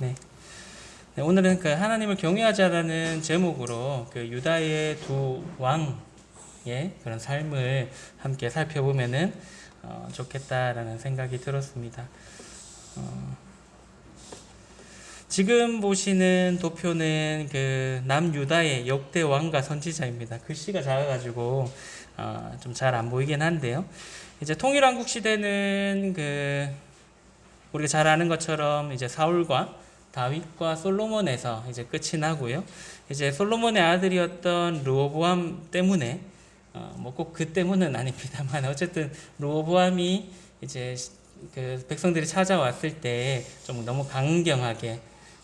네. 네, 오늘은 그 하나님을 경외하자라는 제목으로 그 유다의 두 왕의 그런 삶을 함께 살펴보면은 좋겠다라는 생각이 들었습니다. 지금 보시는 도표는 그 남유다의 역대 왕과 선지자입니다. 글씨가 작아가지고 좀 잘 안 보이긴 한데요. 이제 통일왕국 시대는 그 우리가 잘 아는 것처럼 이제 사울과 다윗과 솔로몬에서 이제 끝이 나고요. 이제 솔로몬의 아들이었던 르호보암 때문에 뭐 꼭 그 때문은 아닙니다만 어쨌든 르호보암이 이제 그 백성들이 찾아왔을 때 좀 너무 강경하게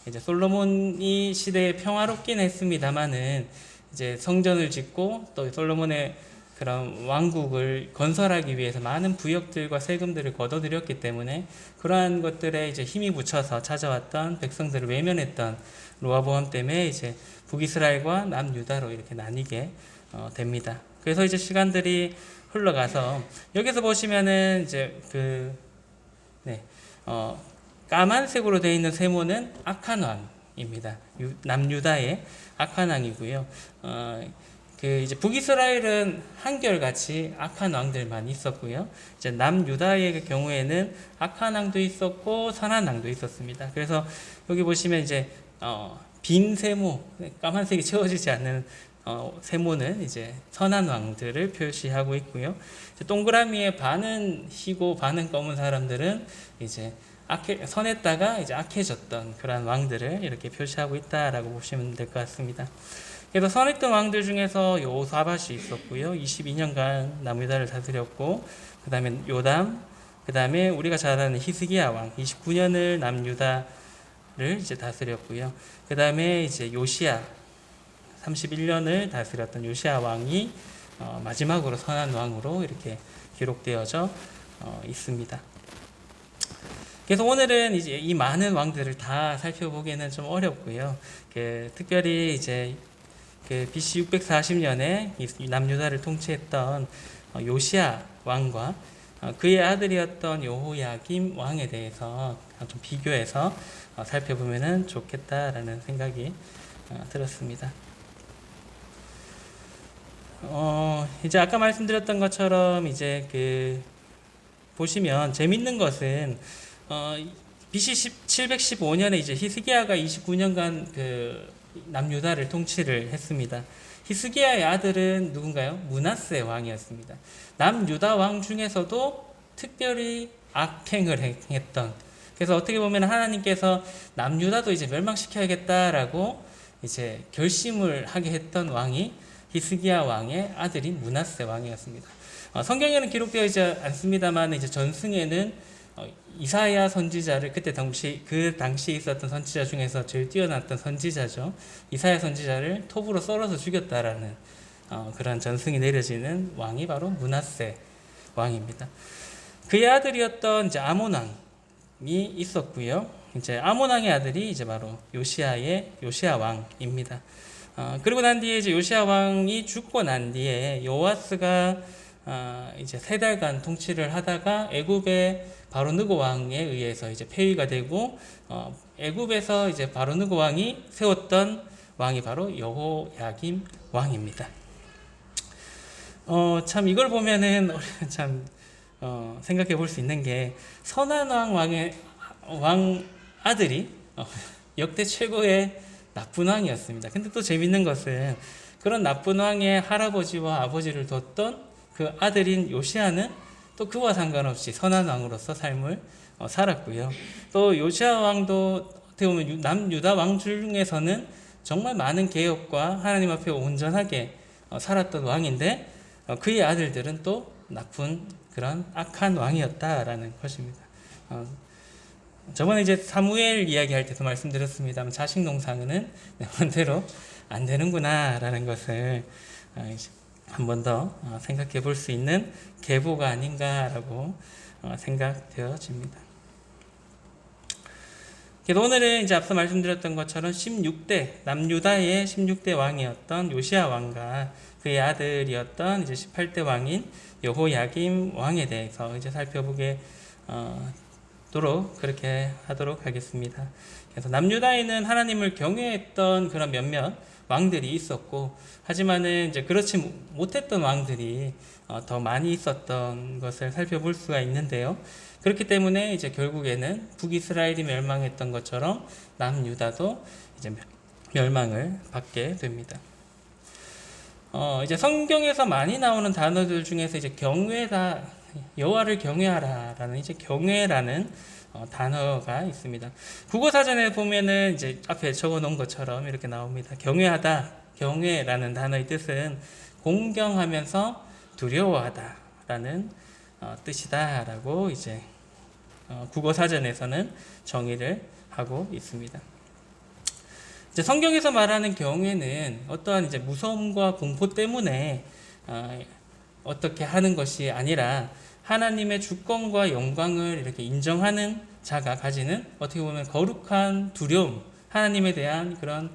이제 솔로몬이 시대에 평화롭긴 했습니다만은 이제 성전을 짓고 또 솔로몬의 그런 왕국을 건설하기 위해서 많은 부역들과 세금들을 걷어들였기 때문에 그러한 것들에 이제 힘이 붙여서 찾아왔던 백성들을 외면했던 로아보암 때문에 이제 북이스라엘과 남유다로 이렇게 나뉘게 됩니다. 그래서 이제 시간들이 흘러가서 여기서 보시면은 이제 그 네, 까만색으로 되어 있는 세모는 악한 왕입니다. 남유다의 악한 왕이고요. 그 이제 북이스라엘은 한결같이 악한 왕들만 있었고요. 이제 남유다의 경우에는 악한 왕도 있었고 선한 왕도 있었습니다. 그래서 여기 보시면 이제 빈 세모, 까만색이 채워지지 않는 세모는 이제 선한 왕들을 표시하고 있고요. 동그라미에 반은 희고 반은 검은 사람들은 이제 선했다가 이제 악해졌던 그런 왕들을 이렇게 표시하고 있다라고 보시면 될 것 같습니다. 그래서 선했던 왕들 중에서 요사밧이 있었고요. 22년간 남유다를 다스렸고, 그 다음에 요담, 그 다음에 우리가 잘 아는 히스기야 왕 29년을 남유다를 이제 다스렸고요. 그 다음에 이제 요시야 31년을 다스렸던 요시야 왕이 마지막으로 선한 왕으로 이렇게 기록되어져 있습니다. 그래서 오늘은 이제 이 많은 왕들을 다 살펴보기에는 좀 어렵고요. 특별히 이제 BC 640년에 남유다를 통치했던 요시야 왕과 그의 아들이었던 여호야김 왕에 대해서 좀 비교해서 살펴보면 좋겠다라는 생각이 들었습니다. 이제 아까 말씀드렸던 것처럼 이제 보시면 재밌는 것은 BC 715년에 이제 히스기야가 29년간 남유다를 통치를 했습니다. 히스기야의 아들은 누군가요? 므낫세 왕이었습니다. 남유다 왕 중에서도 특별히 악행을 행했던, 그래서 어떻게 보면 하나님께서 남유다도 이제 멸망시켜야겠다라고 이제 결심을 하게 했던 왕이 히스기야 왕의 아들인 므낫세 왕이었습니다. 성경에는 기록되어 있지 않습니다만 이제 전승에는 이사야 선지자를 그 당시 있었던 선지자 중에서 제일 뛰어났던 선지자죠. 이사야 선지자를 톱으로 썰어서 죽였다라는 그런 전승이 내려지는 왕이 바로 므낫세 왕입니다. 그의 아들이었던 이제 아몬 왕이 있었고요. 이제 아몬 왕의 아들이 이제 바로 요시야 왕입니다. 그리고 난 뒤에 이제 요시야 왕이 죽고 난 뒤에 요아스가 이제 3달간 통치를 하다가 애굽의 바로느고 왕에 의해서 이제 폐위가 되고 애굽에서 이제 바로느고 왕이 세웠던 왕이 바로 여호야김 왕입니다. 참 이걸 보면은 참 생각해 볼 수 있는 게 선한 왕의 아들이 역대 최고의 나쁜 왕이었습니다. 근데 또 재밌는 것은 그런 나쁜 왕의 할아버지와 아버지를 뒀던 그 아들인 요시야는 또 그와 상관없이 선한 왕으로서 삶을 살았고요. 또 요시야 왕도 어떻게 보면 남유다 왕 중에서는 정말 많은 개혁과 하나님 앞에 온전하게 살았던 왕인데 그의 아들들은 또 나쁜 그런 악한 왕이었다라는 것입니다. 저번에 이제 사무엘 이야기할 때도 말씀드렸습니다만 자식 농사는 내 마음대로 안 되는구나라는 것을 한 번 더 생각해 볼 수 있는 계보가 아닌가라고 생각되어집니다. 그래서 오늘은 이제 앞서 말씀드렸던 것처럼 남유다의 16대 왕이었던 요시야 왕과 그의 아들이었던 이제 18대 왕인 여호야김 왕에 대해서 이제 살펴보게 그렇게 하도록 하겠습니다. 그래서 남유다에는 하나님을 경외했던 그런 몇몇 왕들이 있었고, 하지만은 이제 그렇지 못했던 왕들이 더 많이 있었던 것을 살펴볼 수가 있는데요. 그렇기 때문에 이제 결국에는 북이스라엘이 멸망했던 것처럼 남유다도 이제 멸망을 받게 됩니다. 이제 성경에서 많이 나오는 단어들 중에서 이제 경외다, 여호와를 경외하라라는 이제 경외라는 단어가 있습니다. 국어사전에 보면은 이제 앞에 적어 놓은 것처럼 이렇게 나옵니다. 경외하다, 경외라는 단어의 뜻은 공경하면서 두려워하다라는 뜻이다라고 이제 국어사전에서는 정의를 하고 있습니다. 이제 성경에서 말하는 경외는 어떠한 이제 무서움과 공포 때문에 어떻게 하는 것이 아니라 하나님의 주권과 영광을 이렇게 인정하는 자가 가지는 어떻게 보면 거룩한 두려움, 하나님에 대한 그런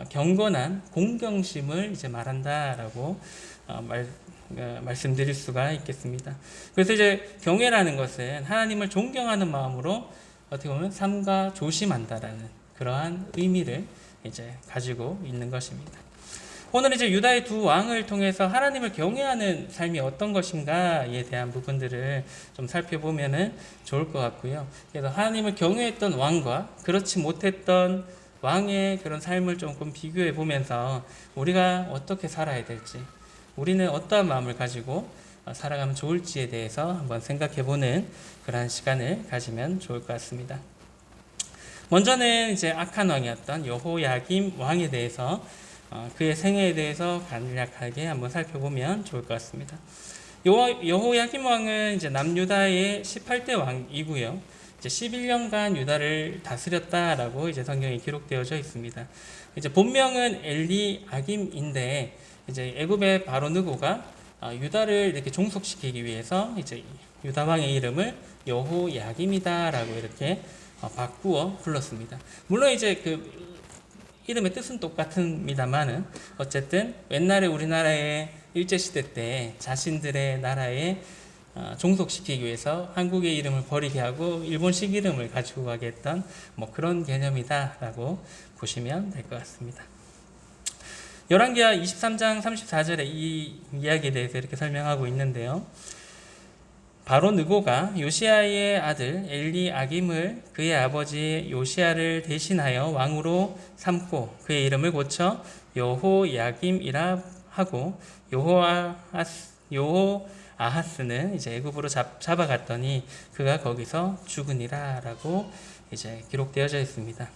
경건한 공경심을 이제 말한다라고 말씀드릴 수가 있겠습니다. 그래서 이제 경외라는 것은 하나님을 존경하는 마음으로 어떻게 보면 삼가 조심한다라는 그러한 의미를 이제 가지고 있는 것입니다. 오늘 이제 유다의 두 왕을 통해서 하나님을 경외하는 삶이 어떤 것인가에 대한 부분들을 좀 살펴보면은 좋을 것 같고요. 그래서 하나님을 경외했던 왕과 그렇지 못했던 왕의 그런 삶을 조금 비교해 보면서 우리가 어떻게 살아야 될지, 우리는 어떠한 마음을 가지고 살아가면 좋을지에 대해서 한번 생각해 보는 그러한 시간을 가지면 좋을 것 같습니다. 먼저는 이제 악한 왕이었던 여호야김 왕에 대해서 그의 생애에 대해서 간략하게 한번 살펴보면 좋을 것 같습니다. 여호야김 왕은 이제 남유다의 18대 왕이고요. 이제 11년간 유다를 다스렸다라고 이제 성경에 기록되어져 있습니다. 이제 본명은 엘리아김인데 이제 애굽의 바로 느고가 유다를 이렇게 종속시키기 위해서 이제 유다 왕의 이름을 여호야김이다라고 이렇게 바꾸어 불렀습니다. 물론 이제 그 이름의 뜻은 똑같습니다만은 어쨌든 옛날에 우리나라의 일제시대 때 자신들의 나라에 종속시키기 위해서 한국의 이름을 버리게 하고 일본식 이름을 가지고 가게 했던 뭐 그런 개념이다라고 보시면 될 것 같습니다. 열왕기하 23장 34절에 이 이야기에 대해서 이렇게 설명하고 있는데요. 바로 느고가 요시야의 아들 엘리아김을 그의 아버지 요시야를 대신하여 왕으로 삼고 그의 이름을 고쳐 여호야김이라 하고 여호아하스는 이제 애굽으로 잡아갔더니 그가 거기서 죽으니라라고 이제 기록되어져 있습니다.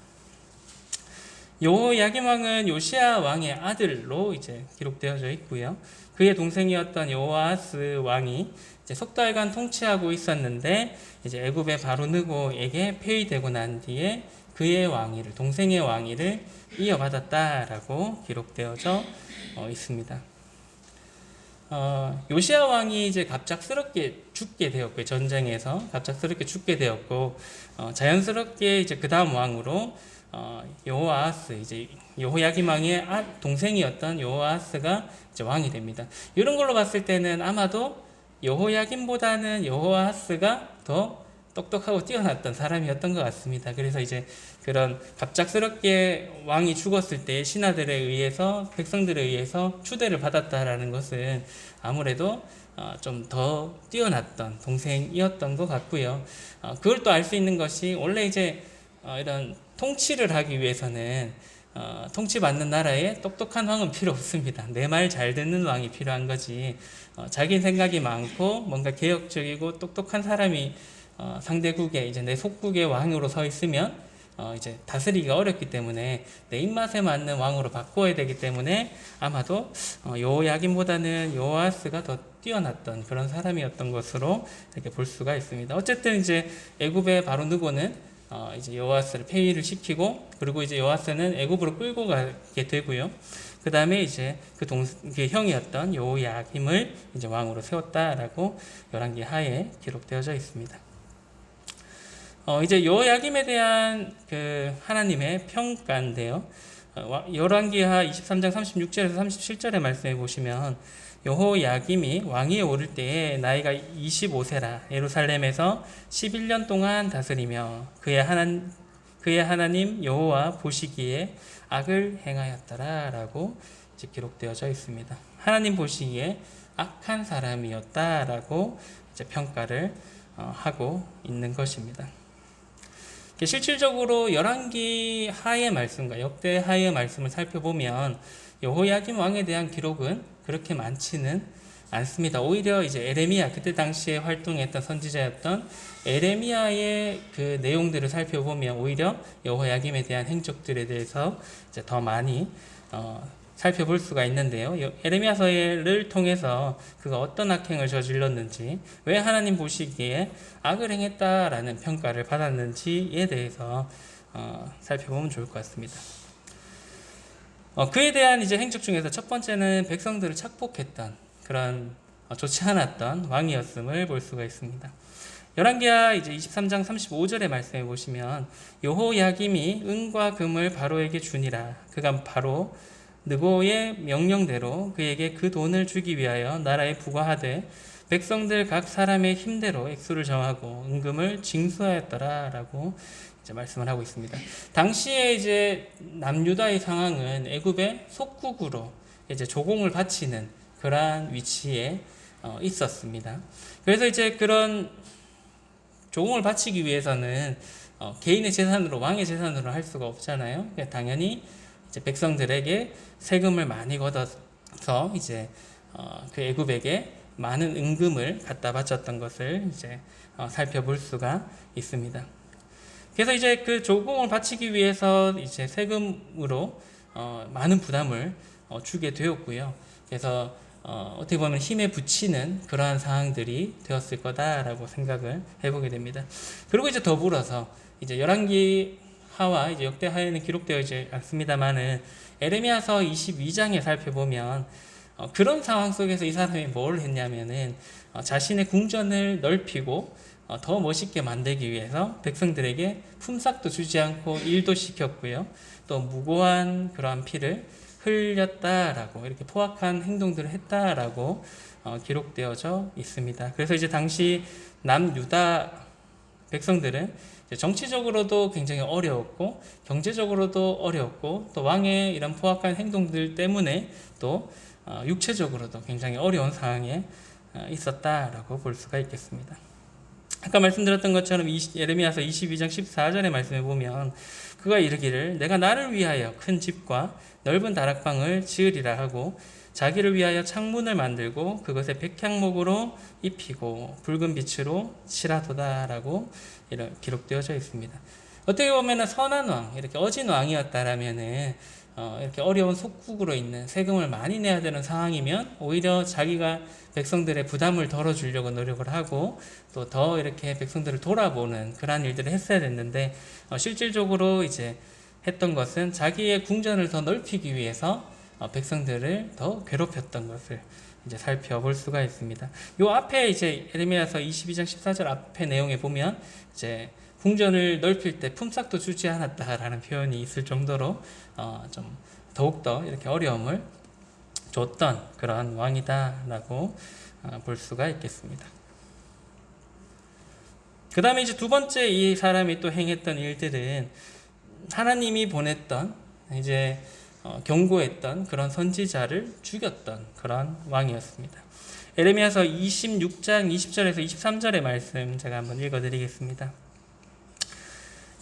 여호야김 왕은 요시야 왕의 아들로 이제 기록되어져 있고요. 그의 동생이었던 여호아하스 왕이 이제 석 달간 통치하고 있었는데 이제 애굽의 바로 느고에게 폐위되고 난 뒤에 그의 왕위를, 동생의 왕위를 이어받았다라고 기록되어져 있습니다. 요시야 왕이 이제 갑작스럽게 죽게 되었고요. 전쟁에서 갑작스럽게 죽게 되었고 자연스럽게 이제 그 다음 왕으로 여호아하스, 이제 여호야김 왕의 동생이었던 여호아하스가 이제 왕이 됩니다. 이런 걸로 봤을 때는 아마도 여호야김보다는 여호아하스가 더 똑똑하고 뛰어났던 사람이었던 것 같습니다. 그래서 이제 그런 갑작스럽게 왕이 죽었을 때 신하들에 의해서, 백성들에 의해서 추대를 받았다라는 것은 아무래도 좀 더 뛰어났던 동생이었던 것 같고요. 그걸 또 알 수 있는 것이 원래 이제 이런 통치를 하기 위해서는 통치받는 나라에 똑똑한 왕은 필요 없습니다. 내 말 잘 듣는 왕이 필요한 거지. 자기 생각이 많고 뭔가 개혁적이고 똑똑한 사람이 상대국에 이제 내 속국의 왕으로 서 있으면 이제 다스리기가 어렵기 때문에 내 입맛에 맞는 왕으로 바꿔야 되기 때문에 아마도 여호야김보다는 여호아하스가 더 뛰어났던 그런 사람이었던 것으로 이렇게 볼 수가 있습니다. 어쨌든 이제 애굽의 바로 느고는 이제 여호아스를 폐위를 시키고 그리고 이제 여호아스는 애굽으로 끌고 가게 되고요. 그 다음에 이제 그 형이었던 여호야김을 이제 왕으로 세웠다라고 열왕기 하에 기록되어져 있습니다. 이제 여호야김에 대한 그 하나님의 평가인데요. 열왕기하 23장 36절에서 37절의 말씀해 보시면 여호야김이 왕위에 오를 때에 나이가 25세라 예루살렘에서 11년 동안 다스리며 그의 하나님 여호와 보시기에 악을 행하였더라라고 이제 기록되어져 있습니다. 하나님 보시기에 악한 사람이었다라고 이제 평가를 하고 있는 것입니다. 실질적으로 열왕기 하의 말씀과 역대 하의 말씀을 살펴보면 여호야김 왕에 대한 기록은 그렇게 많지는 않습니다. 오히려 이제 에레미야, 그때 당시에 활동했던 선지자였던 에레미야의 그 내용들을 살펴보면 오히려 여호야김에 대한 행적들에 대해서 이제 더 많이 살펴볼 수가 있는데요. 에레미야서를 통해서 그가 어떤 악행을 저질렀는지, 왜 하나님 보시기에 악을 행했다라는 평가를 받았는지에 대해서 살펴보면 좋을 것 같습니다. 그에 대한 이제 행적 중에서 첫 번째는 백성들을 착복했던 그런 좋지 않았던 왕이었음을 볼 수가 있습니다. 열왕기하 이제 23장 35절의 말씀에 보시면 여호야김이 은과 금을 바로에게 주니라. 그가 바로 느고의 명령대로 그에게 그 돈을 주기 위하여 나라에 부과하되 백성들 각 사람의 힘대로 액수를 정하고 은금을 징수하였더라라고 이제 말씀을 하고 있습니다. 당시에 이제 남유다의 상황은 애굽의 속국으로 이제 조공을 바치는 그러한 위치에 있었습니다. 그래서 이제 그런 조공을 바치기 위해서는 개인의 재산으로, 왕의 재산으로 할 수가 없잖아요. 당연히 이제 백성들에게 세금을 많이 걷어서 이제 그 애굽에게 많은 은금을 갖다 바쳤던 것을 이제 살펴볼 수가 있습니다. 그래서 이제 그 조공을 바치기 위해서 이제 세금으로 많은 부담을 주게 되었고요. 그래서 어떻게 보면 힘에 부치는 그러한 상황들이 되었을 거다라고 생각을 해보게 됩니다. 그리고 이제 더불어서 이제 열왕기 하와 이제 역대 하에는 기록되어 있지 않습니다만은 에레미야서 22장에 살펴보면 그런 상황 속에서 이 사람이 뭘 했냐면은 자신의 궁전을 넓히고 더 멋있게 만들기 위해서 백성들에게 품삯도 주지 않고 일도 시켰고요. 또 무고한 그러한 피를 흘렸다라고, 이렇게 포악한 행동들을 했다라고 기록되어져 있습니다. 그래서 이제 당시 남유다 백성들은 정치적으로도 굉장히 어려웠고 경제적으로도 어려웠고 또 왕의 이런 포악한 행동들 때문에 또 육체적으로도 굉장히 어려운 상황에 있었다라고 볼 수가 있겠습니다. 아까 말씀드렸던 것처럼 예레미야서 22장 14절의 말씀에 보면 그가 이르기를 내가 나를 위하여 큰 집과 넓은 다락방을 지으리라 하고 자기를 위하여 창문을 만들고 그것에 백향목으로 입히고 붉은 빛으로 칠하도다라고 이렇게 기록되어져 있습니다. 어떻게 보면 선한 왕, 이렇게 어진 왕이었다라면은 이렇게 어려운 속국으로 있는 세금을 많이 내야 되는 상황이면 오히려 자기가 백성들의 부담을 덜어주려고 노력을 하고 또 더 이렇게 백성들을 돌아보는 그러한 일들을 했어야 됐는데 실질적으로 이제 했던 것은 자기의 궁전을 더 넓히기 위해서 백성들을 더 괴롭혔던 것을 이제 살펴볼 수가 있습니다. 요 앞에 이제 에레미야서 22장 14절 앞에 내용에 보면 이제 궁전을 넓힐 때 품삯도 주지 않았다라는 표현이 있을 정도로 좀 더욱더 이렇게 어려움을 줬던 그러한 왕이다라고 볼 수가 있겠습니다. 그 다음에 이제 두 번째 이 사람이 또 행했던 일들은 하나님이 보냈던 이제 경고했던 그런 선지자를 죽였던 그런 왕이었습니다. 에레미야서 26장 20절에서 23절의 말씀 제가 한번 읽어드리겠습니다.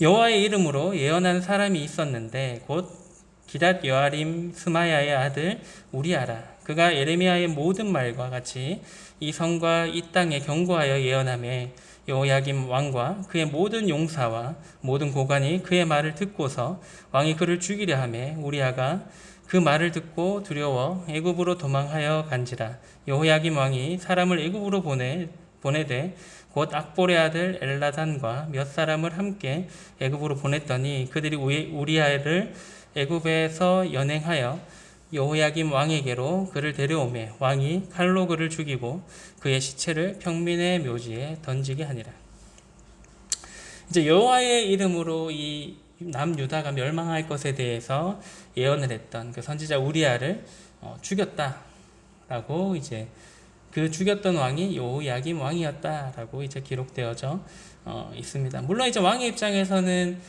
여호와의 이름으로 예언한 사람이 있었는데 곧 기랏 여아림 스마야의 아들 우리아라. 그가 에레미야의 모든 말과 같이 이 성과 이 땅에 경고하여 예언하며 여호야김 왕과 그의 모든 용사와 모든 고관이 그의 말을 듣고서 왕이 그를 죽이려 하매 우리아가 그 말을 듣고 두려워 애굽으로 도망하여 간지라. 여호야김 왕이 사람을 애굽으로 보내되 곧 악볼의 아들 엘라단과 몇 사람을 함께 애굽으로 보냈더니 그들이 우리아를 애굽에서 연행하여 여호야김 왕에게로 그를 데려오매 왕이 칼로 그를 죽이고 그의 시체를 평민의 묘지에 던지게 하니라. 이제 여호와의 이름으로 이 남유다가 멸망할 것에 대해서 예언을 했던 그 선지자 우리아를 죽였다라고 이제 그 죽였던 왕이 여호야김 왕이었다라고 이제 기록되어져 있습니다. 물론 이제 왕의 입장에서는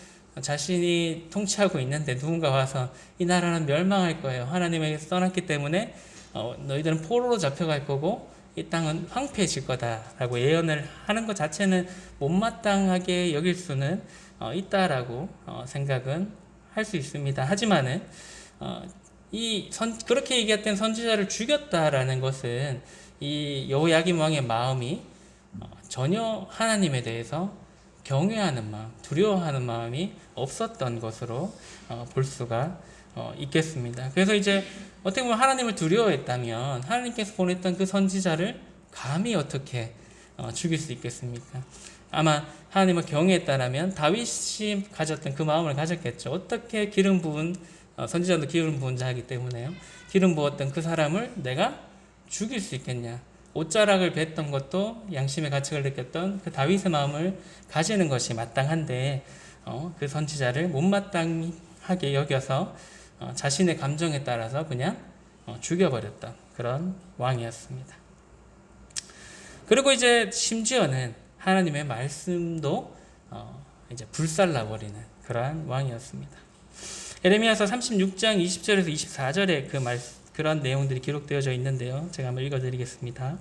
자신이 통치하고 있는데 누군가 와서 이 나라는 멸망할 거예요. 하나님에게서 떠났기 때문에 너희들은 포로로 잡혀갈 거고 이 땅은 황폐해질 거다라고 예언을 하는 것 자체는 못마땅하게 여길 수는 있다라고 생각은 할 수 있습니다. 하지만은 그렇게 얘기했던 선지자를 죽였다라는 것은 이 여호야김 왕의 마음이 전혀 하나님에 대해서 경외하는 마음, 두려워하는 마음이 없었던 것으로 볼 수가 있겠습니다. 그래서 이제 어떻게 보면 하나님을 두려워했다면 하나님께서 보냈던 그 선지자를 감히 어떻게 죽일 수 있겠습니까? 아마 하나님을 경외했다라면 다윗이 가졌던 그 마음을 가졌겠죠. 어떻게 기름 부은 선지자도 기름 부은 자이기 때문에요. 기름 부었던 그 사람을 내가 죽일 수 있겠냐? 옷자락을 뱉던 것도 양심의 가책을 느꼈던 그 다윗의 마음을 가지는 것이 마땅한데 그 선지자를 못마땅하게 여겨서 자신의 감정에 따라서 그냥 죽여버렸던 그런 왕이었습니다. 그리고 이제 심지어는 하나님의 말씀도 이제 불살라버리는 그러한 왕이었습니다. 예레미야서 36장 20절에서 24절에 그런 내용들이 기록되어져 있는데요. 제가 한번 읽어드리겠습니다.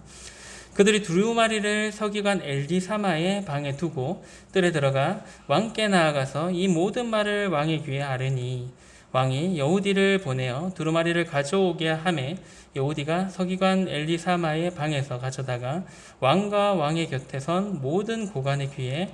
그들이 두루마리를 서기관 엘디사마의 방에 두고 뜰에 들어가 왕께 나아가서 이 모든 말을 왕의 귀에 아뢰니 왕이 여우디를 보내어 두루마리를 가져오게 하매 여우디가 서기관 엘리사마의 방에서 가져다가 왕과 왕의 곁에 선 모든 고관의 귀에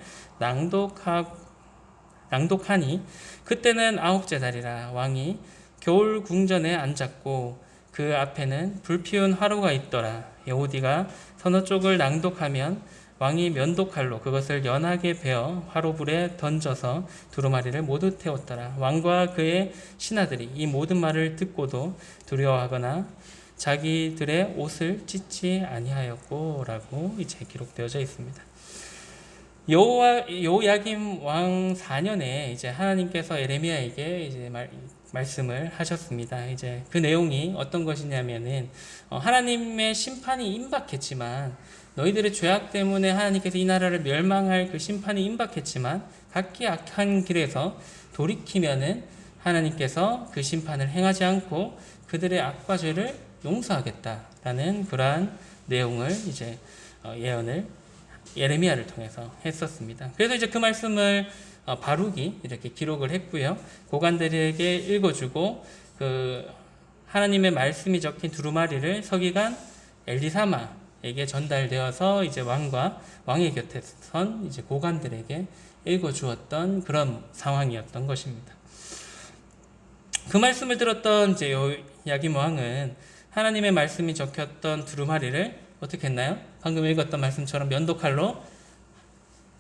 낭독하니 그때는 9째 달이라. 왕이 겨울 궁전에 앉았고 그 앞에는 불피운 화로가 있더라. 여우디가 서너 쪽을 낭독하면 왕이 면도칼로 그것을 연하게 베어 화로불에 던져서 두루마리를 모두 태웠더라. 왕과 그의 신하들이 이 모든 말을 듣고도 두려워하거나 자기들의 옷을 찢지 아니하였고 라고 이제 기록되어져 있습니다. 여호야김 왕 4년에 이제 하나님께서 예레미야에게 이제 말씀을 하셨습니다. 이제 그 내용이 어떤 것이냐면은 하나님의 심판이 임박했지만 너희들의 죄악 때문에 하나님께서 이 나라를 멸망할 그 심판이 임박했지만 각기 악한 길에서 돌이키면은 하나님께서 그 심판을 행하지 않고 그들의 악과 죄를 용서하겠다라는 그러한 내용을 이제 예언을 예레미야를 통해서 했었습니다. 그래서 이제 그 말씀을 바룩이 이렇게 기록을 했고요. 고관들에게 읽어주고 그 하나님의 말씀이 적힌 두루마리를 서기관 엘리사마에게 전달되어서 이제 왕과 왕의 곁에 선 이제 고관들에게 읽어주었던 그런 상황이었던 것입니다. 그 말씀을 들었던 이제 여호야김 왕은 하나님의 말씀이 적혔던 두루마리를 어떻게 했나요? 방금 읽었던 말씀처럼 면도칼로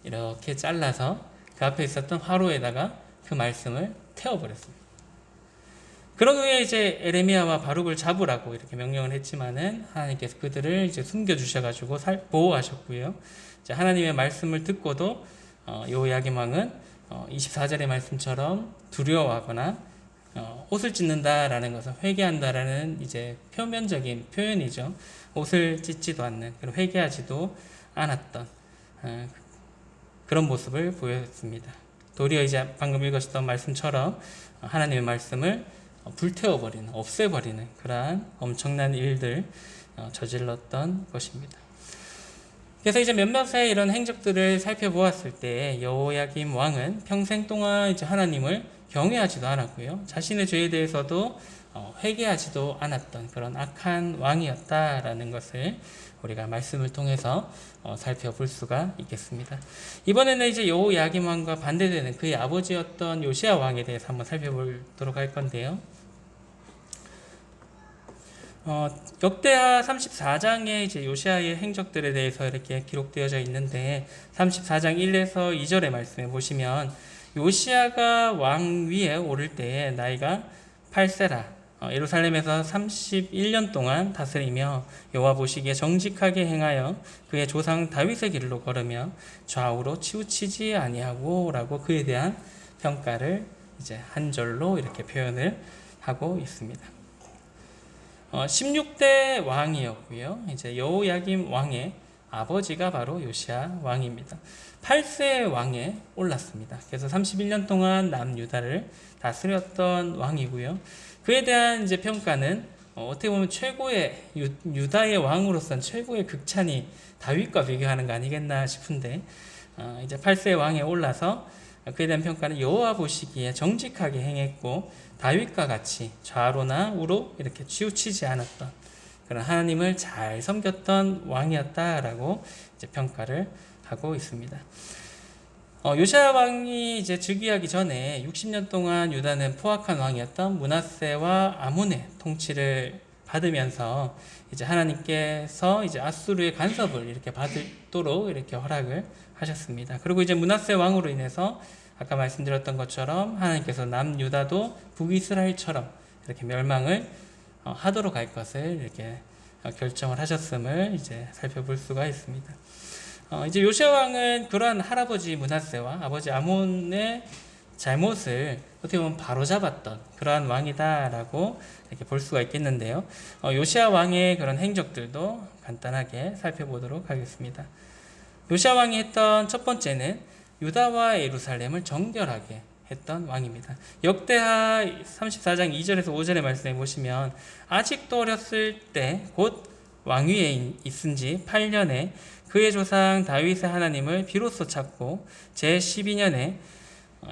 이렇게 잘라서 그 앞에 있었던 화로에다가 그 말씀을 태워버렸습니다. 그런 후에 이제 에레미야와 바룩을 잡으라고 이렇게 명령을 했지만은 하나님께서 그들을 이제 숨겨주셔가지고 보호하셨고요. 이제 하나님의 말씀을 듣고도 여호야김 왕은 24절의 말씀처럼 두려워하거나 옷을 찢는다라는 것은 회개한다라는 이제 표면적인 표현이죠. 옷을 찢지도 않는, 그리고 회개하지도 않았던 그런 모습을 보였습니다. 도리어 이제 방금 읽으셨던 말씀처럼 하나님의 말씀을 불태워버리는, 없애버리는 그러한 엄청난 일들 저질렀던 것입니다. 그래서 이제 몇몇의 이런 행적들을 살펴보았을 때 여호야김 왕은 평생 동안 이제 하나님을 경외하지도 않았고요. 자신의 죄에 대해서도 회개하지도 않았던 그런 악한 왕이었다라는 것을 우리가 말씀을 통해서 살펴볼 수가 있겠습니다. 이번에는 이제 여호야김 왕과 반대되는 그의 아버지였던 요시야 왕에 대해서 한번 살펴보도록 할 건데요. 역대하 34장에 이제 요시야의 행적들에 대해서 이렇게 기록되어져 있는데 34장 1에서 2절의 말씀에 보시면 요시야가 왕 위에 오를 때에 나이가 8세라 예루살렘에서 31년 동안 다스리며 여호와 보시기에 정직하게 행하여 그의 조상 다윗의 길로 걸으며 좌우로 치우치지 아니하고 라고 그에 대한 평가를 이제 한 절로 이렇게 표현을 하고 있습니다. 16대 왕이었고요. 이제 여호야김 왕의 아버지가 바로 요시야 왕입니다. 8세 왕에 올랐습니다. 그래서 31년 동안 남유다를 다스렸던 왕이고요. 그에 대한 이제 평가는 어떻게 보면 최고의 유다의 왕으로서는 최고의 극찬이 다윗과 비교하는 거 아니겠나 싶은데 이제 8세 왕에 올라서 그에 대한 평가는 여호와 보시기에 정직하게 행했고 다윗과 같이 좌로나 우로 이렇게 치우치지 않았던 그런 하나님을 잘 섬겼던 왕이었다라고 이제 평가를 하고 있습니다. 요시야 왕이 이제 즉위하기 전에 60년 동안 유다는 포악한 왕이었던 므낫세와 아몬의 통치를 받으면서 이제 하나님께서 이제 아수르의 간섭을 이렇게 받도록 이렇게 허락을 하셨습니다. 그리고 이제 므낫세 왕으로 인해서 아까 말씀드렸던 것처럼 하나님께서 남유다도 북이스라엘처럼 이렇게 멸망을 하도록 할 것을 이렇게 결정을 하셨음을 이제 살펴볼 수가 있습니다. 이제 요시야 왕은 그러한 할아버지 므낫세와 아버지 아몬의 잘못을 어떻게 보면 바로잡았던 그러한 왕이다라고 이렇게 볼 수가 있겠는데요. 요시야 왕의 그런 행적들도 간단하게 살펴보도록 하겠습니다. 요시야 왕이 했던 첫 번째는 유다와 예루살렘을 정결하게 했던 왕입니다. 역대하 34장 2절에서 5절의 말씀에 보시면 아직도 어렸을 때 곧 왕위에 있은 지 8년에 그의 조상 다윗의 하나님을 비로소 찾고 제12년에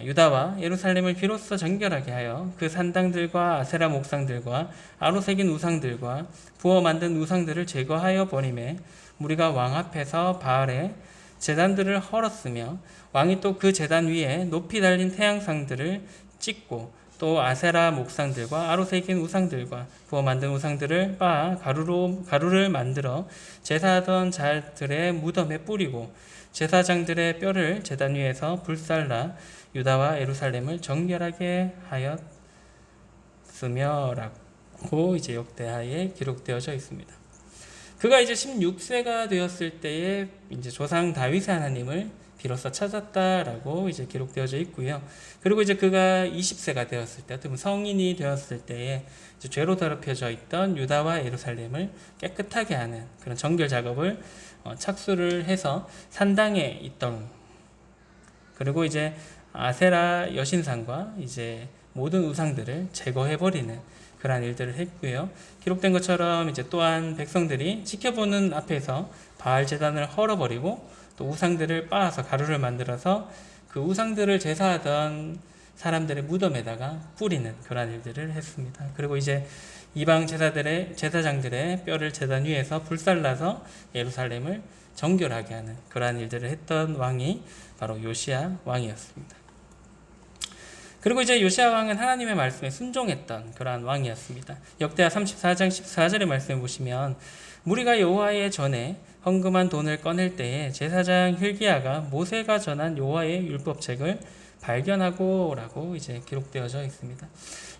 유다와 예루살렘을 비로소 정결하게 하여 그 산당들과 아세라 목상들과 아로 새긴 우상들과 부어 만든 우상들을 제거하여 버리매 무리가 왕 앞에서 바알의 제단들을 헐었으며 왕이 또 그 제단 위에 높이 달린 태양상들을 찍고 또 아세라 목상들과 아로 새긴 우상들과 부어 만든 우상들을 빻아 가루를 만들어 제사하던 자들의 무덤에 뿌리고 제사장들의 뼈를 제단 위에서 불살라 유다와 예루살렘을 정결하게 하였으며라고 이제 역대하에 기록되어져 있습니다. 그가 이제 16세가 되었을 때에 이제 조상 다윗의 하나님을 비로소 찾았다라고 이제 기록되어져 있고요. 그리고 이제 그가 20세가 되었을 때, 어떻게 보면 성인이 되었을 때에 이제 죄로 더럽혀져 있던 유다와 예루살렘을 깨끗하게 하는 그런 정결 작업을 착수를 해서 산당에 있던, 그리고 이제 아세라 여신상과 이제 모든 우상들을 제거해버리는 그러한 일들을 했고요. 기록된 것처럼 이제 또한 백성들이 지켜보는 앞에서 바알 제단을 헐어버리고 또 우상들을 빻아서 가루를 만들어서 그 우상들을 제사하던 사람들의 무덤에다가 뿌리는 그러한 일들을 했습니다. 그리고 이제 이방 제사장들의 뼈를 제단 위에서 불살라서 예루살렘을 정결하게 하는 그러한 일들을 했던 왕이 바로 요시야 왕이었습니다. 그리고 이제 요시야 왕은 하나님의 말씀에 순종했던 그러한 왕이었습니다. 역대하 34장 14절의 말씀을 보시면 무리가 여호와의 전에 헌금한 돈을 꺼낼 때에 제사장 hil기야가 모세가 전한 여호와의 율법책을 발견하고라고 이제 기록되어져 있습니다.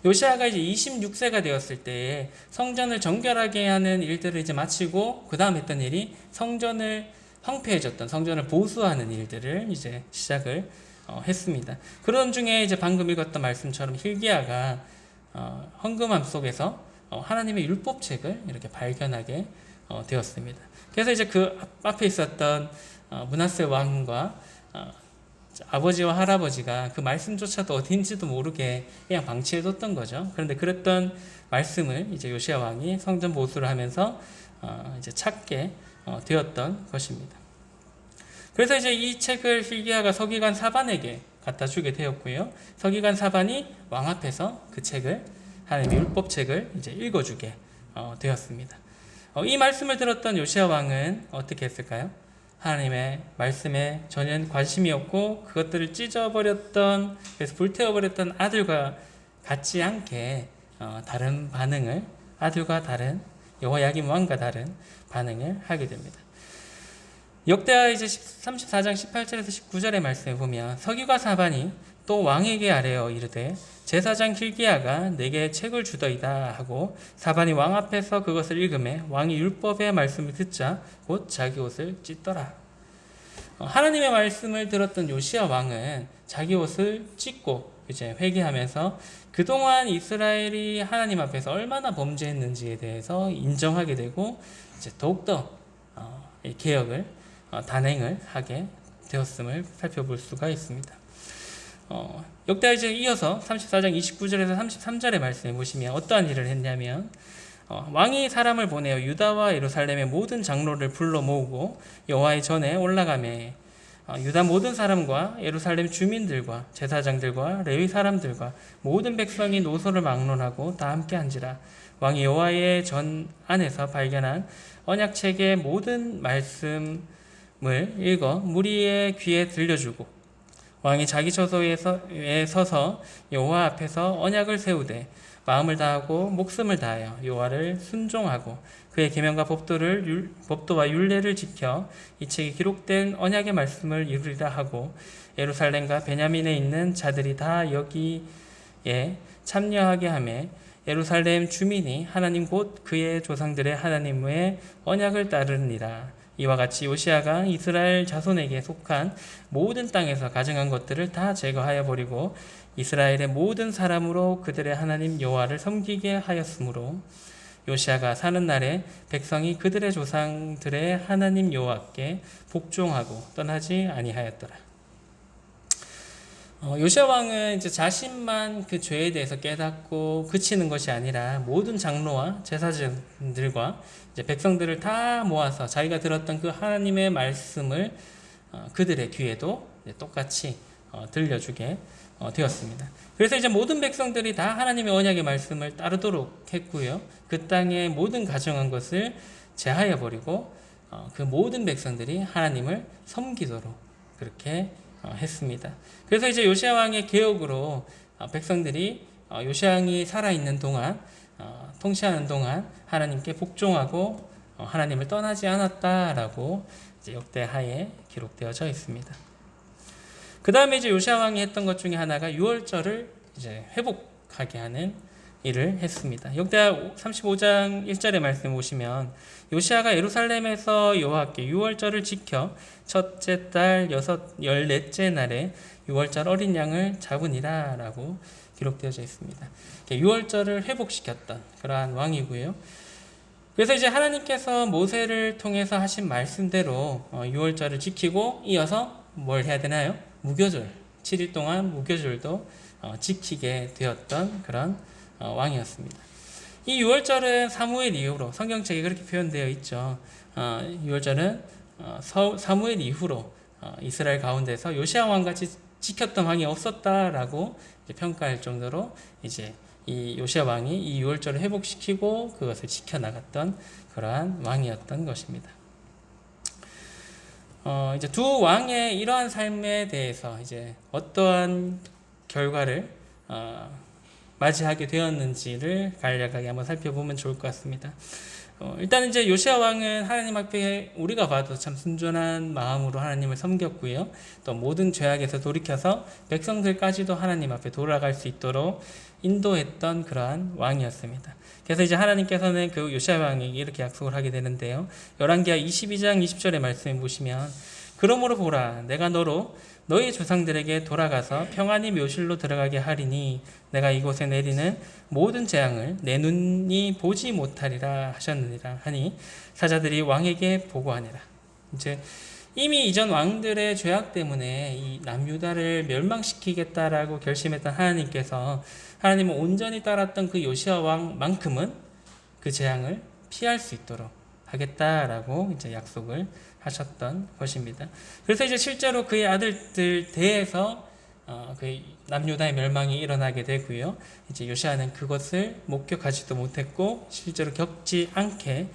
요시야가 이제 26세가 되었을 때에 성전을 정결하게 하는 일들을 이제 마치고 그 다음 했던 일이 성전을 황폐해졌던 성전을 보수하는 일들을 이제 시작을 했습니다. 그런 중에 이제 방금 읽었던 말씀처럼 hil기야가 헌금함 속에서 하나님의 율법책을 이렇게 발견하게 되었습니다. 그래서 이제 그 앞에 있었던 므낫세 왕과 아버지와 할아버지가 그 말씀조차도 어딘지도 모르게 그냥 방치해뒀던 거죠. 그런데 그랬던 말씀을 이제 요시야 왕이 성전 보수를 하면서 이제 찾게 되었던 것입니다. 그래서 이제 이 책을 hil기야가 서기관 사반에게 갖다 주게 되었고요. 서기관 사반이 왕 앞에서 그 책을 하나님의 율법책을 이제 읽어주게 되었습니다. 이 말씀을 들었던 요시야 왕은 어떻게 했을까요? 하나님의 말씀에 전혀 관심이 없고 그것들을 찢어버렸던, 그래서 불태워버렸던 아들과 같지 않게 다른 반응을, 아들과 다른, 여호야김 왕과 다른 반응을 하게 됩니다. 역대하 이제 34장 18절에서 19절의 말씀에 보면 서기관 사반이 또 왕에게 아뢰어 이르되 제사장 hil기야가 내게 책을 주더이다 하고 사반이 왕 앞에서 그것을 읽음에 왕이 율법의 말씀을 듣자 곧 자기 옷을 찢더라. 하나님의 말씀을 들었던 요시야 왕은 자기 옷을 찢고 이제 회개하면서 그동안 이스라엘이 하나님 앞에서 얼마나 범죄했는지에 대해서 인정하게 되고 이제 더욱더 이 개혁을 단행을 하게 되었음을 살펴볼 수가 있습니다. 역대하 이제 이어서 34장 29절에서 33절의 말씀에 보시면 어떠한 일을 했냐면 왕이 사람을 보내어 유다와 예루살렘의 모든 장로를 불러 모으고 여호와의 전에 올라가매 유다 모든 사람과 예루살렘 주민들과 제사장들과 레위 사람들과 모든 백성이 노소를 막론하고 다 함께 한지라. 왕이 여호와의 전 안에서 발견한 언약책의 모든 말씀을 읽어 무리의 귀에 들려주고 왕이 자기 처소에 서서 여호와 앞에서 언약을 세우되 마음을 다하고 목숨을 다하여 여호와를 순종하고 그의 계명과 법도와 율례를 지켜 이 책에 기록된 언약의 말씀을 이루리라 하고 예루살렘과 베냐민에 있는 자들이 다 여기에 참여하게 하며 예루살렘 주민이 하나님 곧 그의 조상들의 하나님의 언약을 따르니라. 이와 같이 요시야가 이스라엘 자손에게 속한 모든 땅에서 가증한 것들을 다 제거하여 버리고 이스라엘의 모든 사람으로 그들의 하나님 여호와를 섬기게 하였으므로 요시야가 사는 날에 백성이 그들의 조상들의 하나님 여호와께 복종하고 떠나지 아니하였더라. 요시야 왕은 이제 자신만 그 죄에 대해서 깨닫고 그치는 것이 아니라 모든 장로와 제사장들과 이제 백성들을 다 모아서 자기가 들었던 그 하나님의 말씀을 그들의 귀에도 똑같이 들려주게 되었습니다. 그래서 이제 모든 백성들이 다 하나님의 언약의 말씀을 따르도록 했고요. 그 땅의 모든 가증한 것을 제하여 버리고 그 모든 백성들이 하나님을 섬기도록 그렇게 했습니다. 그래서 이제 요시야 왕의 개혁으로 백성들이 요시야 왕이 살아있는 동안 통치하는 동안 하나님께 복종하고 하나님을 떠나지 않았다라고 이제 역대하에 기록되어져 있습니다. 그 다음에 이제 요시야 왕이 했던 것 중에 하나가 유월절을 이제 회복하게 하는 일을 했습니다. 역대하 35장 1절의 말씀 보시면 요시야가 예루살렘에서 여호와께 유월절을 지켜 첫째 달 14째 날에 유월절 어린 양을 잡으니라 라고 기록되어져 있습니다. 유월절을 회복시켰던 그러한 왕이고요. 그래서 이제 하나님께서 모세를 통해서 하신 말씀대로 유월절을 지키고 이어서 뭘 해야 되나요? 무교절, 7일 동안 무교절도 지키게 되었던 그런 왕이었습니다. 이 유월절은 사무엘 이후로 성경책에 그렇게 표현되어 있죠. 유월절은 사무엘 이후로 이스라엘 가운데서 요시야 왕같이 지켰던 왕이 없었다라고 평가할 정도로 이제 이 요시야 왕이 이 유월절을 회복시키고 그것을 지켜나갔던 그러한 왕이었던 것입니다. 이제 두 왕의 이러한 삶에 대해서 이제 어떠한 결과를 맞이하게 되었는지를 간략하게 한번 살펴보면 좋을 것 같습니다. 일단 이제 요시야 왕은 하나님 앞에 우리가 봐도 참 순전한 마음으로 하나님을 섬겼고요. 또 모든 죄악에서 돌이켜서 백성들까지도 하나님 앞에 돌아갈 수 있도록 인도했던 그러한 왕이었습니다. 그래서 이제 하나님께서는 그 요시야 왕에게 이렇게 약속을 하게 되는데요. 열왕기하 22장 20절의 말씀을 보시면 그러므로 보라 내가 너로 너희 조상들에게 돌아가서 평안히 묘실로 들어가게 하리니 내가 이곳에 내리는 모든 재앙을 내 눈이 보지 못하리라 하셨느니라 하니 사자들이 왕에게 보고하니라. 이제 이미 이전 왕들의 죄악 때문에 이 남유다를 멸망시키겠다라고 결심했던 하나님께서 하나님은 온전히 따랐던 그 요시야 왕만큼은 그 재앙을 피할 수 있도록 하겠다라고 이제 약속을 하셨던 것입니다. 그래서 이제 실제로 그의 아들들 대에서 그 남유다의 멸망이 일어나게 되고요. 이제 요시야는 그것을 목격하지도 못했고 실제로 겪지 않게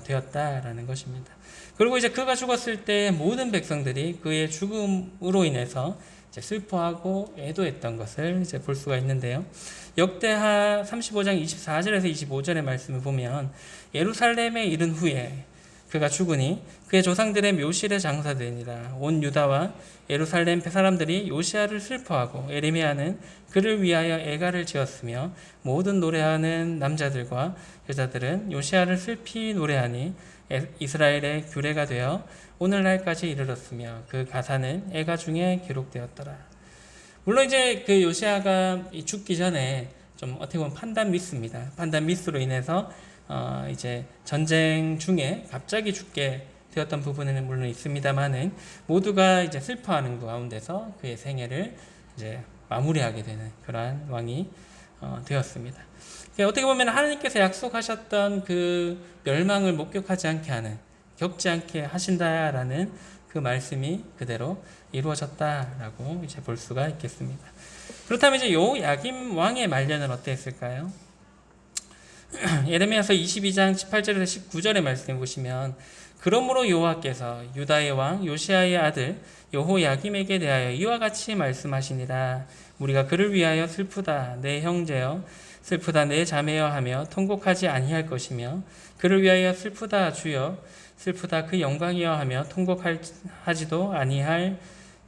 되었다라는 것입니다. 그리고 이제 그가 죽었을 때 모든 백성들이 그의 죽음으로 인해서 이제 슬퍼하고 애도했던 것을 이제 볼 수가 있는데요. 역대하 35장 24절에서 25절의 말씀을 보면 예루살렘에 이른 후에 그가 죽으니 그의 조상들의 묘실에 장사되니라. 온 유다와 예루살렘 사람들이 요시야를 슬퍼하고 에레미야는 그를 위하여 애가를 지었으며 모든 노래하는 남자들과 여자들은 요시야를 슬피 노래하니 이스라엘의 규례가 되어 오늘날까지 이르렀으며 그 가사는 애가 중에 기록되었더라. 물론 이제 그 요시야가 죽기 전에 좀 어떻게 보면 판단 미스입니다. 판단 미스로 인해서 이제 전쟁 중에 갑자기 죽게 되었던 부분은 물론 있습니다만은 모두가 이제 슬퍼하는 가운데서 그의 생애를 이제 마무리하게 되는 그러한 왕이 되었습니다. 어떻게 보면 하나님께서 약속하셨던 그 멸망을 목격하지 않게 하는, 겪지 않게 하신다라는 그 말씀이 그대로 이루어졌다라고 이제 볼 수가 있겠습니다. 그렇다면 이제 요야김 왕의 말년은 어땠을까요? 예레미야서 22장 18절에서 19절의 말씀 보시면, 그러므로 여호와께서 유다의 왕 요시야의 아들 여호야김에게 대하여 이와 같이 말씀하시니라. 우리가 그를 위하여 슬프다 내 형제여, 슬프다 내 자매여 하며 통곡하지 아니할 것이며, 그를 위하여 슬프다 주여, 슬프다 그 영광이여 하며 통곡하지도 아니할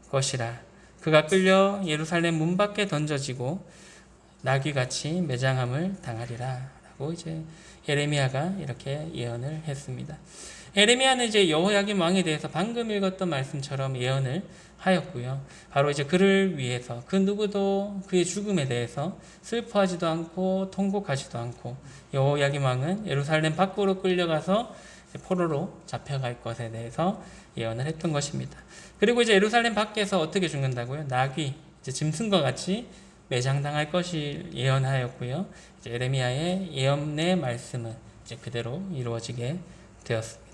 것이라. 그가 끌려 예루살렘 문 밖에 던져지고 나귀같이 매장함을 당하리라 라고 이제 예레미야가 이렇게 예언을 했습니다. 예레미야는 이제 여호야김 왕에 대해서 방금 읽었던 말씀처럼 예언을 하였고요. 바로 이제 그를 위해서 그 누구도 그의 죽음에 대해서 슬퍼하지도 않고 통곡하지도 않고, 여호야김 왕은 예루살렘 밖으로 끌려가서 포로로 잡혀갈 것에 대해서 예언을 했던 것입니다. 그리고 이제 예루살렘 밖에서 어떻게 죽는다고요? 나귀, 이제 짐승과 같이 매장당할 것을 예언하였고요. 이제 예레미야의 예언의 말씀은 이제 그대로 이루어지게 되었습니다.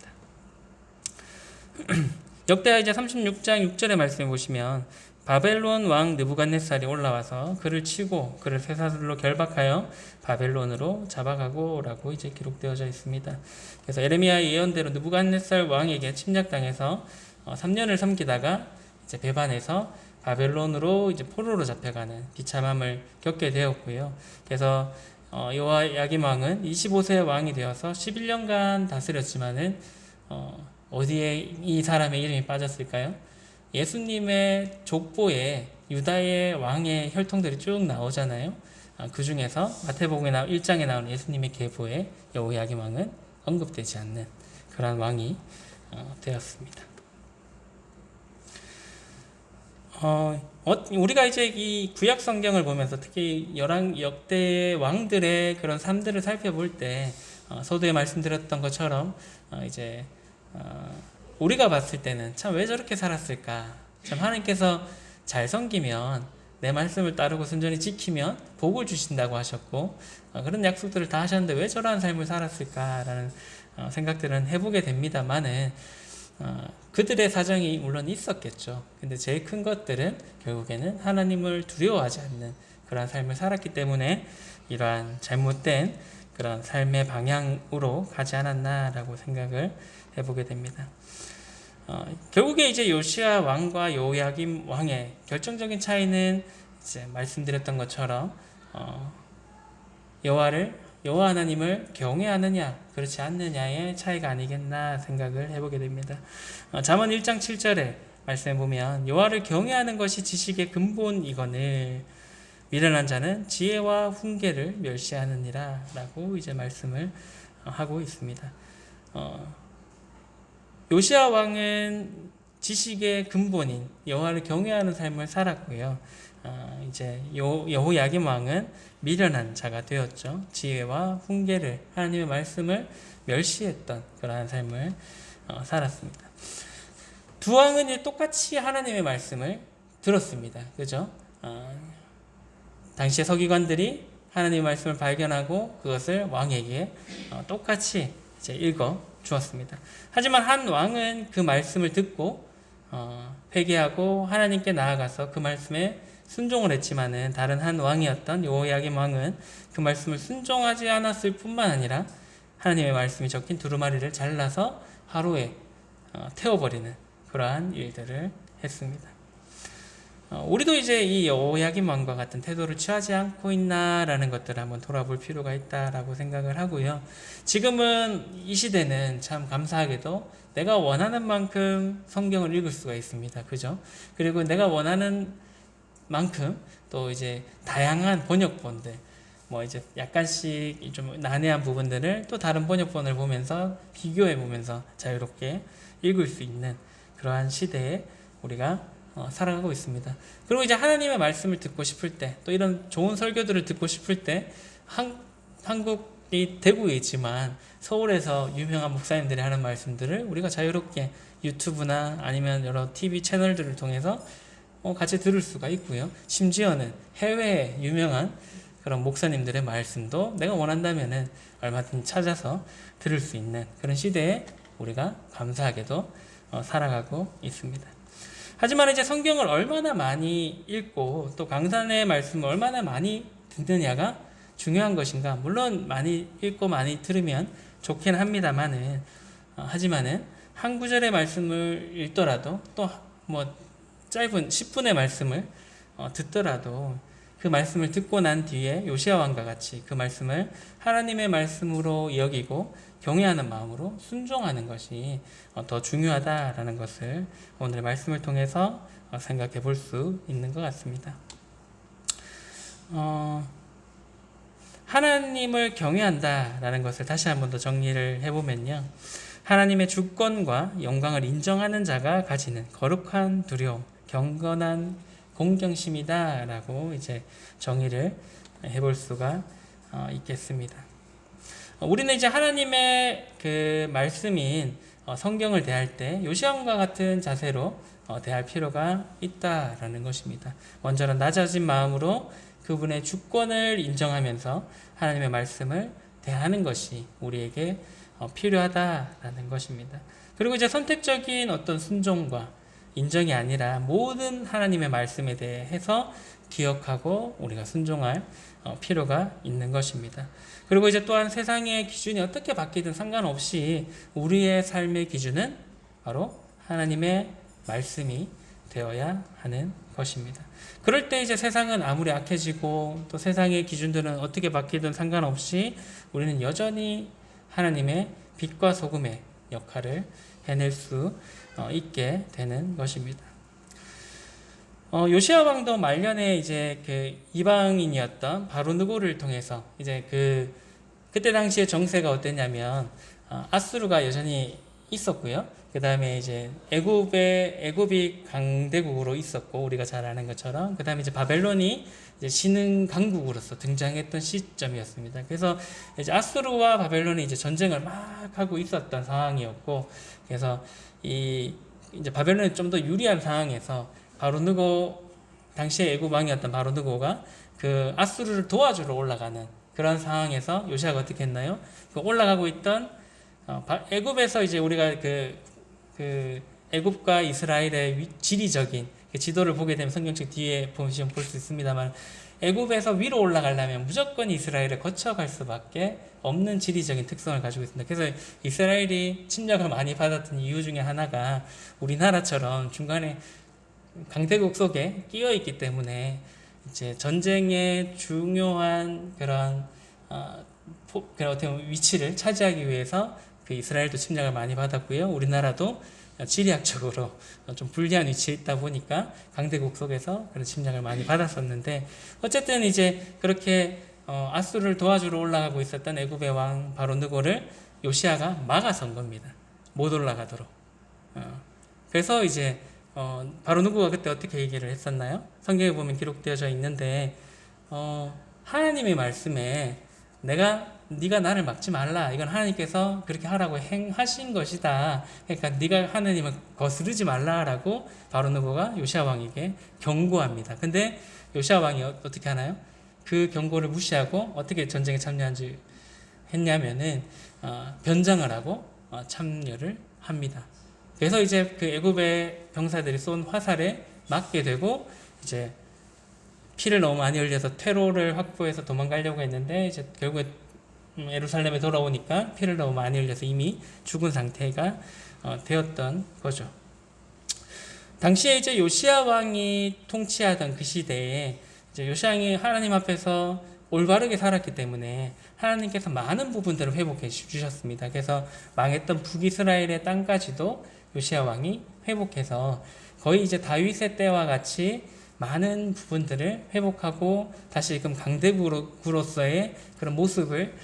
역대하 이제 36장 6절의 말씀을 보시면, 바벨론 왕 느부갓네살이 올라와서 그를 치고 그를 쇠사슬로 결박하여 바벨론으로 잡아가고 라고 이제 기록되어져 있습니다. 그래서 예레미야의 예언대로 느부갓네살 왕에게 침략당해서 3년을 섬기다가 이제 배반해서 바벨론으로 이제 포로로 잡혀가는 비참함을 겪게 되었고요. 그래서 여호야김 왕은 25세 왕이 되어서 11년간 다스렸지만은 어디에 이 사람의 이름이 빠졌을까요? 예수님의 족보에 유다의 왕의 혈통들이 쭉 나오잖아요. 그 중에서 마태복음에 1장에 나오는 예수님의 계보에 여호야김 왕은 언급되지 않는 그러한 왕이 되었습니다. 우리가 이제 이 구약 성경을 보면서 특히 역대의 왕들의 그런 삶들을 살펴볼 때 서두에 말씀드렸던 것처럼 이제 우리가 봤을 때는 참 왜 저렇게 살았을까? 참 하나님께서 잘 섬기면, 내 말씀을 따르고 순전히 지키면 복을 주신다고 하셨고 그런 약속들을 다 하셨는데 왜 저러한 삶을 살았을까라는 생각들은 해보게 됩니다만은 그들의 사정이 물론 있었겠죠. 근데 제일 큰 것들은 결국에는 하나님을 두려워하지 않는 그러한 삶을 살았기 때문에 이러한 잘못된 그런 삶의 방향으로 가지 않았나라고 생각을 해보게 됩니다. 결국에 이제 요시야 왕과 여호야김 왕의 결정적인 차이는 이제 말씀드렸던 것처럼 여호와 하나님을 경외하느냐 그렇지 않느냐의 차이가 아니겠나 생각을 해보게 됩니다. 잠언 1장 7절에 말씀해 보면, 여호와를 경외하는 것이 지식의 근본이거늘 미련한 자는 지혜와 훈계를 멸시하느니라 라고 이제 말씀을 하고 있습니다. 요시야 왕은 지식의 근본인 여호와를 경외하는 삶을 살았고요. 이제 여호야김 왕은 미련한 자가 되었죠. 지혜와 훈계를, 하나님의 말씀을 멸시했던 그러한 삶을 살았습니다. 두 왕은 똑같이 하나님의 말씀을 들었습니다. 그죠? 당시의 서기관들이 하나님의 말씀을 발견하고 그것을 왕에게 똑같이 이제 읽어 주었습니다. 하지만 한 왕은 그 말씀을 듣고 회개하고 하나님께 나아가서 그 말씀에 순종을 했지만은, 다른 한 왕이었던 여호야김 왕은 그 말씀을 순종하지 않았을 뿐만 아니라 하나님의 말씀이 적힌 두루마리를 잘라서 하루에 태워버리는 그러한 일들을 했습니다. 우리도 이제 이 여호야김 왕과 같은 태도를 취하지 않고 있나라는 것들을 한번 돌아볼 필요가 있다라고 생각을 하고요. 지금은 이 시대는 참 감사하게도 내가 원하는 만큼 성경을 읽을 수가 있습니다. 그죠? 그리고 내가 원하는 만큼 또 이제 다양한 번역본들, 뭐 이제 약간씩 좀 난해한 부분들을 또 다른 번역본을 보면서 비교해 보면서 자유롭게 읽을 수 있는 그러한 시대에 우리가 살아가고 있습니다. 그리고 이제 하나님의 말씀을 듣고 싶을 때, 또 이런 좋은 설교들을 듣고 싶을 때 한국 되고 있지만 서울에서 유명한 목사님들이 하는 말씀들을 우리가 자유롭게 유튜브나 아니면 여러 TV 채널들을 통해서 같이 들을 수가 있고요. 심지어는 해외에 유명한 그런 목사님들의 말씀도 내가 원한다면은 얼마든지 찾아서 들을 수 있는 그런 시대에 우리가 감사하게도 살아가고 있습니다. 하지만 이제 성경을 얼마나 많이 읽고 또 강산의 말씀을 얼마나 많이 듣느냐가 중요한 것인가. 물론 많이 읽고 많이 들으면 좋긴 합니다만은 하지만은 한 구절의 말씀을 읽더라도 또 뭐 짧은 10분의 말씀을 듣더라도 그 말씀을 듣고 난 뒤에 요시야 왕과 같이 그 말씀을 하나님의 말씀으로 여기고 경외하는 마음으로 순종하는 것이 더 중요하다라는 것을 오늘의 말씀을 통해서 생각해 볼 수 있는 것 같습니다. 하나님을 경외한다라는 것을 다시 한번 더 정리를 해보면요. 하나님의 주권과 영광을 인정하는 자가 가지는 거룩한 두려움, 경건한 공경심이다라고 이제 정의를 해볼 수가 있겠습니다. 우리는 이제 하나님의 그 말씀인 성경을 대할 때 요시야왕과 같은 자세로 대할 필요가 있다라는 것입니다. 먼저는 낮아진 마음으로 그분의 주권을 인정하면서 하나님의 말씀을 대하는 것이 우리에게 필요하다라는 것입니다. 그리고 이제 선택적인 어떤 순종과 인정이 아니라 모든 하나님의 말씀에 대해서 기억하고 우리가 순종할 필요가 있는 것입니다. 그리고 이제 또한 세상의 기준이 어떻게 바뀌든 상관없이 우리의 삶의 기준은 바로 하나님의 말씀이 되어야 하는 것입니다. 그럴 때 이제 세상은 아무리 악해지고 또 세상의 기준들은 어떻게 바뀌든 상관없이 우리는 여전히 하나님의 빛과 소금의 역할을 해낼 수 있게 되는 것입니다. 요시야 왕도 말년에 이제 그 이방인이었던 바로느고를 통해서 이제 그때 당시에 정세가 어땠냐면 아수르가 여전히 있었고요. 그 다음에 이제 애굽이 강대국으로 있었고 우리가 잘 아는 것처럼 그 다음에 이제 바벨론이 이제 신흥 강국으로서 등장했던 시점이었습니다. 그래서 이제 아수르와 바벨론이 이제 전쟁을 막 하고 있었던 상황이었고 그래서 이제 바벨론이 좀 더 유리한 상황에서 바로느고 당시에 애굽 왕이었던 바로느고가 그 아수르를 도와주러 올라가는 그런 상황에서 요시야가 어떻게 했나요? 그 올라가고 있던 애굽에서 이제 우리가 그 애굽과 이스라엘의 지리적인 지도를 보게 되면 성경책 뒤에 보시면 볼 수 있습니다만 애굽에서 위로 올라가려면 무조건 이스라엘을 거쳐갈 수밖에 없는 지리적인 특성을 가지고 있습니다. 그래서 이스라엘이 침략을 많이 받았던 이유 중에 하나가 우리나라처럼 중간에 강대국 속에 끼어 있기 때문에 이제 전쟁의 중요한 그런 어떻게 보면 위치를 차지하기 위해서 그 이스라엘도 침략을 많이 받았고요. 우리나라도 지리학적으로 좀 불리한 위치에 있다 보니까 강대국 속에서 그런 침략을 많이 받았었는데 어쨌든 이제 그렇게 아수르를 도와주러 올라가고 있었던 애굽의 왕 바로느고를 요시야가 막아선 겁니다. 못 올라가도록. 그래서 이제 바로느고가 그때 어떻게 얘기를 했었나요? 성경에 보면 기록되어져 있는데 하나님의 말씀에 네가 나를 막지 말라. 이건 하나님께서 그렇게 하라고 행하신 것이다. 그러니까 네가 하나님을 거스르지 말라라고 바로느고가 요시야 왕에게 경고합니다. 근데 요시야 왕이 어떻게 하나요? 그 경고를 무시하고 어떻게 전쟁에 참여한지 했냐면은 변장을 하고 참여를 합니다. 그래서 이제 그 애굽의 병사들이 쏜 화살에 맞게 되고 이제 피를 너무 많이 흘려서 퇴로를 확보해서 도망가려고 했는데 이제 결국에 예루살렘에 돌아오니까 피를 너무 많이 흘려서 이미 죽은 상태가 되었던 거죠. 당시에 이제 요시야 왕이 통치하던 그 시대에 이제 요시야 왕이 하나님 앞에서 올바르게 살았기 때문에 하나님께서 많은 부분들을 회복해 주셨습니다. 그래서 망했던 북이스라엘의 땅까지도 요시야 왕이 회복해서 거의 이제 다윗의 때와 같이 많은 부분들을 회복하고 다시금 강대국으로서의 그런 모습을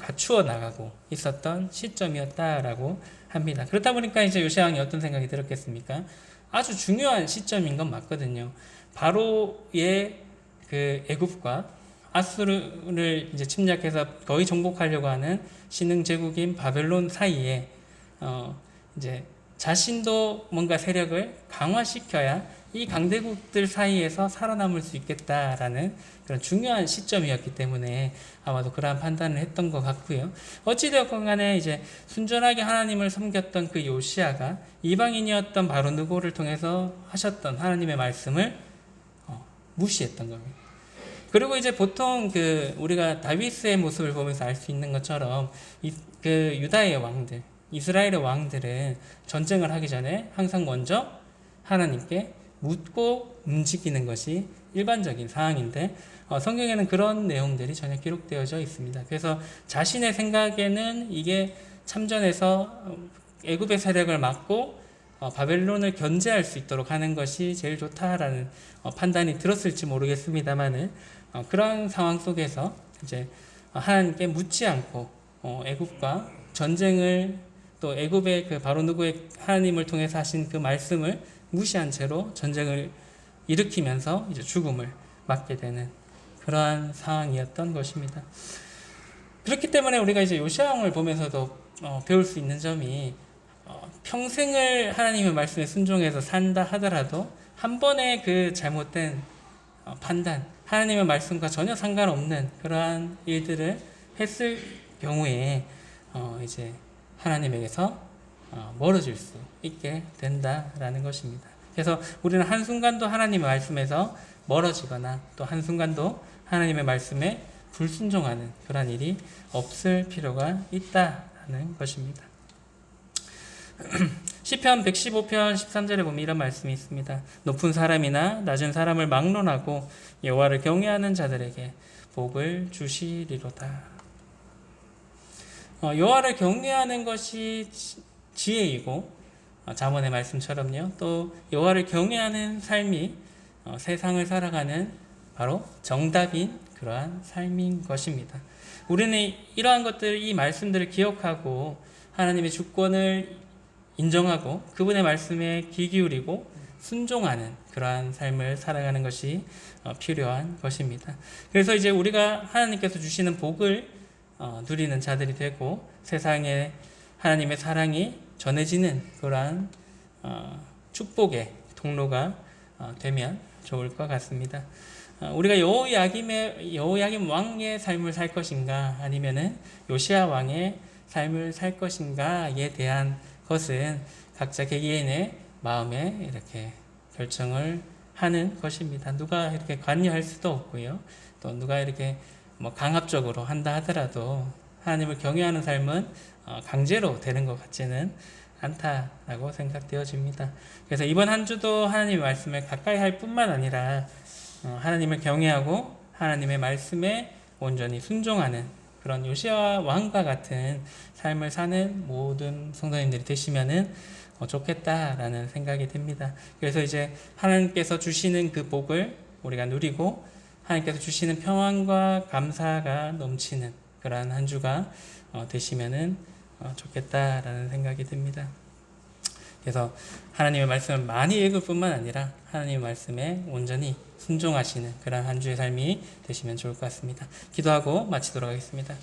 갖추어 나가고 있었던 시점이었다라고 합니다. 그렇다 보니까 이제 요시야 왕이 어떤 생각이 들었겠습니까? 아주 중요한 시점인 건 맞거든요. 바로의 그 애굽과 아수르를 이제 침략해서 거의 정복하려고 하는 신흥 제국인 바벨론 사이에 이제 자신도 뭔가 세력을 강화시켜야 이 강대국들 사이에서 살아남을 수 있겠다라는 그런 중요한 시점이었기 때문에 아마도 그러한 판단을 했던 것 같고요. 어찌되었건 간에 이제 순전하게 하나님을 섬겼던 그 요시아가 이방인이었던 바로 누고를 통해서 하셨던 하나님의 말씀을 무시했던 겁니다. 그리고 이제 보통 우리가 다윗의 모습을 보면서 알 수 있는 것처럼 그 유다의 왕들, 이스라엘의 왕들은 전쟁을 하기 전에 항상 먼저 하나님께 묻고 움직이는 것이 일반적인 상황인데 성경에는 그런 내용들이 전혀 기록되어져 있습니다. 그래서 자신의 생각에는 이게 참전해서 애굽의 세력을 막고 바벨론을 견제할 수 있도록 하는 것이 제일 좋다라는 판단이 들었을지 모르겠습니다만은 그런 상황 속에서 이제 하나님께 묻지 않고 애굽과 전쟁을 또 애굽의 그 바로 누구의 하나님을 통해서 하신 그 말씀을 무시한 채로 전쟁을 일으키면서 이제 죽음을 맞게 되는 그러한 상황이었던 것입니다. 그렇기 때문에 우리가 이제 요시아 왕을 보면서도 배울 수 있는 점이 평생을 하나님의 말씀에 순종해서 산다 하더라도 한 번의 그 잘못된 판단, 하나님의 말씀과 전혀 상관없는 그러한 일들을 했을 경우에 이제 하나님에게서 멀어질 수 있게 된다라는 것입니다. 그래서 우리는 한순간도 하나님의 말씀에서 멀어지거나 또 한순간도 하나님의 말씀에 불순종하는 그런 일이 없을 필요가 있다라는 것입니다. 시편 115편 13절에 보면 이런 말씀이 있습니다. 높은 사람이나 낮은 사람을 막론하고 여호와를 경외하는 자들에게 복을 주시리로다. 여호와를 경외하는 것이 지혜이고 잠언의 말씀처럼요. 또 여호와를 경외하는 삶이 세상을 살아가는 바로 정답인 그러한 삶인 것입니다. 우리는 이러한 것들, 이 말씀들을 기억하고 하나님의 주권을 인정하고 그분의 말씀에 귀 기울이고 순종하는 그러한 삶을 살아가는 것이 필요한 것입니다. 그래서 이제 우리가 하나님께서 주시는 복을 누리는 자들이 되고 세상에 하나님의 사랑이 전해지는 그러한 축복의 통로가 되면 좋을 것 같습니다. 우리가 여호야김 왕의 삶을 살 것인가 아니면은 요시야 왕의 삶을 살 것인가에 대한 것은 각자 개개인의 마음에 이렇게 결정을 하는 것입니다. 누가 이렇게 관여할 수도 없고요. 또 누가 이렇게 강압적으로 한다 하더라도 하나님을 경외하는 삶은 강제로 되는 것 같지는 않다라고 생각되어집니다. 그래서 이번 한 주도 하나님의 말씀을 가까이 할 뿐만 아니라 하나님을 경외하고 하나님의 말씀에 온전히 순종하는 그런 요시야 왕과 같은 삶을 사는 모든 성도님들이 되시면은 좋겠다라는 생각이 듭니다. 그래서 이제 하나님께서 주시는 그 복을 우리가 누리고 하나님께서 주시는 평안과 감사가 넘치는 그러한 한 주가 되시면은 좋겠다라는 생각이 듭니다. 그래서 하나님의 말씀을 많이 읽을 뿐만 아니라 하나님의 말씀에 온전히 순종하시는 그러한 한 주의 삶이 되시면 좋을 것 같습니다. 기도하고 마치도록 하겠습니다.